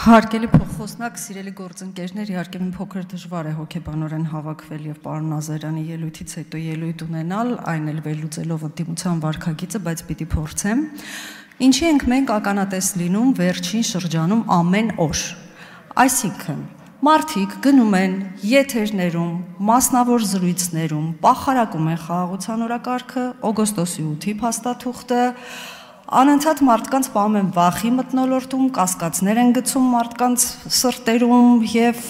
Հարգելի փոխոսնակ, սիրելի գործընկերներ, իհարկե մի փոքր դժվար է հոգեբանորեն հավաքվել եւ պարոն Նազարյանի ելույթից հետո ելույթ ունենալ, այն էլ վերլուծելով ընդդիմության վարքագիծը, բայց պիտի փորձեմ։ Ինչի ենք մենք ականատես լինում վերջին շրջանում ամեն օր։ Այսինքն, մարդիկ գնում են եթերներում, մասնավոր զրույցներում, պախարակում են խաղաղության օրակարգը, օգոստոսի 8-ի փաստաթուղթը, անընդհատ մարդկանց պահում են վախի մթնոլորտում, կասկածներ են գցում մարդկանց սրտերում եւ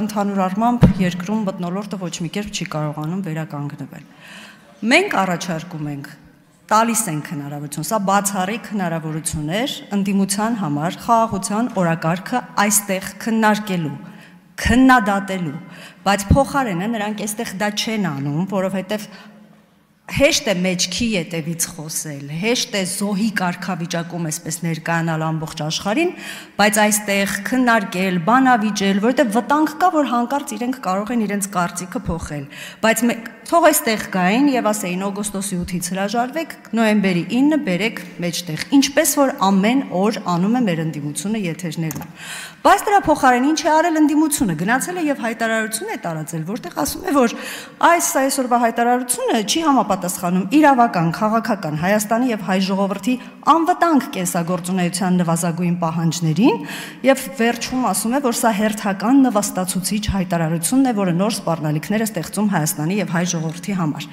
ընդհանուր առմամբ երկրում մթնոլորտը ոչ մի կերպ չի կարողանում վերականգնվել։ Մենք առաջարկում ենք, տալիս ենք հնարավորություն, սա բացառիկ հնարավորություն էր ընդդիմության համար խաղաղության օրակարգը այստեղ քննարկելու, քննադատելու, բայց փոխարենը նրանք այստեղ դա չեն անում, որովհետեւ հեշտ է մեջքի ետևից խոսել, հեշտ է զոհի կարգավիճակում այսպես ներկայանալ ամբողջ աշխարհին, բայց այստեղ քննարկել, բանավիճել, որովհետև վտանգ կա, որ հանկարծ իրենք կարող են իրենց կարծիքը փոխել, բայց թող այստեղ գային եւ ասեին օգոստոսի 8-ից հրաժարվեք, նոյեմբերի 9-ը բերեք մեջտեղ, ինչպես որ ամեն օր անում է մեր ընդդիմությունը եթերներում։ Բայց դրա փոխարեն ինչ է արել ընդդիմությունը, գնացել է եւ հայտարարություն է տարածել, որտեղ ասում է, որ այս այսօրվա հայտարարությունը չի համապատասխանում իրավական, քաղաքական Հայաստանի եւ հայ ժողովրդի անվտանգ կենսագործունեության նվազագույն պահանջներին եւ վերջում ասում է, որ սա հերթական նվաստացուցիչ հայտարարությունն է, որը նոր սպառնալիքներ է ստեղծում Հայաստանի եւ հայ ժողովրդի համար։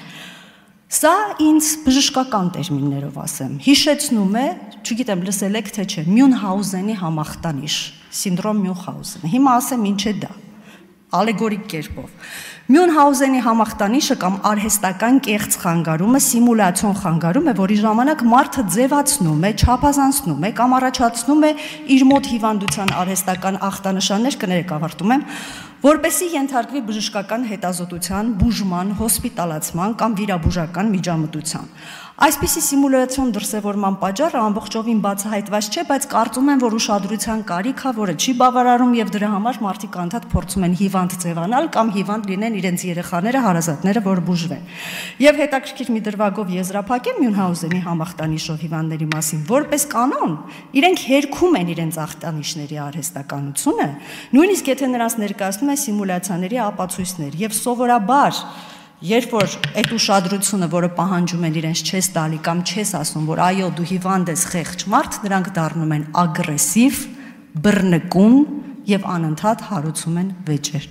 Սա ինձ բժշկական տերմիններով ասեմ, հիշեցնում է, չգիտեմ լսել եք թե չէ, Մյունհաուզենի համախտանիշ, սինդրոմ Մյունհաուզեն։ Հիմա ասեմ ինչ է դա, ալեգորիկ կերպով։ Մյունհաուզենի համախտանիշը կամ արհեստական կեղծ խանգարումը, սիմուլյացիոն խանգարում է, որի ժամանակ մարդը ձևացնում է, չափազանցնում է կամ առաջացնում է իր մոտ հիվանդության արհեստական ախտանշաններ, կներեք ավարտում եմ, որպեսզի ենթարկվի բժշկական հետազոտության, բուժման, հոսպիտալացման կամ վիրաբուժական միջամտության։ Այսպիսի սիմուլյացիոն դրսևորման պատճառը ամբողջովին բացահայտված չէ, բայց կարծում եմ, որ ուշադրության կարիք կա, որը չի բավարարում եւ դրա համար մարդիկ անդադ փորձում են հիվանդ ձևանալ կամ հիվանդ լինեն իրենց երեխաները, հարազատները, որ բուժվեն։ Եվ հետաքրքիր մի դրվագով եզրափակեմ Մյունհաուզենի համախտանիշով հիվանդների մասին, որպես կանոն, իրենք հերքում են իրենց ախտանիշների արհեստականությունը, նույնիսկ եթե նրանց ներկայացնում են սիմուլյացիաների ապացույցներ եւ սովորաբար երբ որ այդ ուշադրությունը, որը պահանջում են իրենց չես տալի կամ չես ասում, որ այո դու հիվանդ ես խեղճ մարդ, նրանք դառնում են ագրեսիվ, բռնկուն եւ անընդհատ հարուցում են վեճեր։